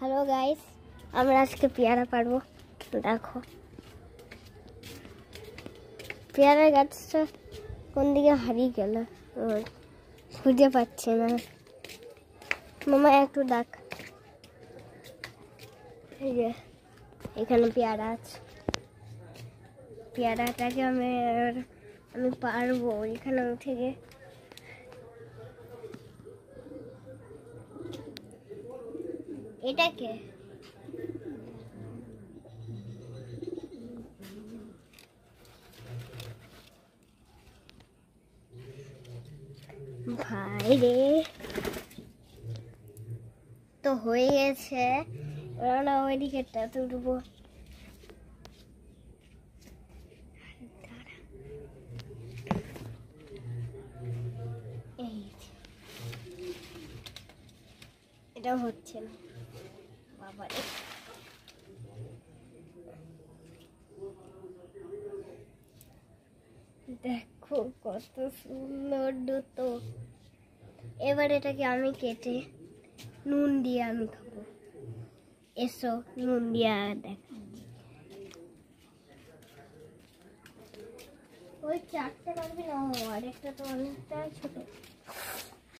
Hello guys, আমরা আজকে পেয়ারা পারবো। দেখো পেয়ারা গাছটা কোন দিকে হারিয়ে গেল, খুঁজে পাচ্ছি না। মামা একটু ডাক। এই যে এখানে পেয়ারা আছে, পেয়ারাটাকে আমি পারবো এখানে থেকে। এটাকে ভাই রে, তো হয়ে গেছে। না ওই দিকেরটা তুলবো। এটা হচ্ছে না বাবারে। দেখো কত সুন্দর দুটো। এবার এটাকে আমি কেটে নুন দিয়ে আমি খাবো। এসো নুন দিয়ে দেখা। ওই চারটে পারবি না, আর একটা তো অনেকটা ছোট।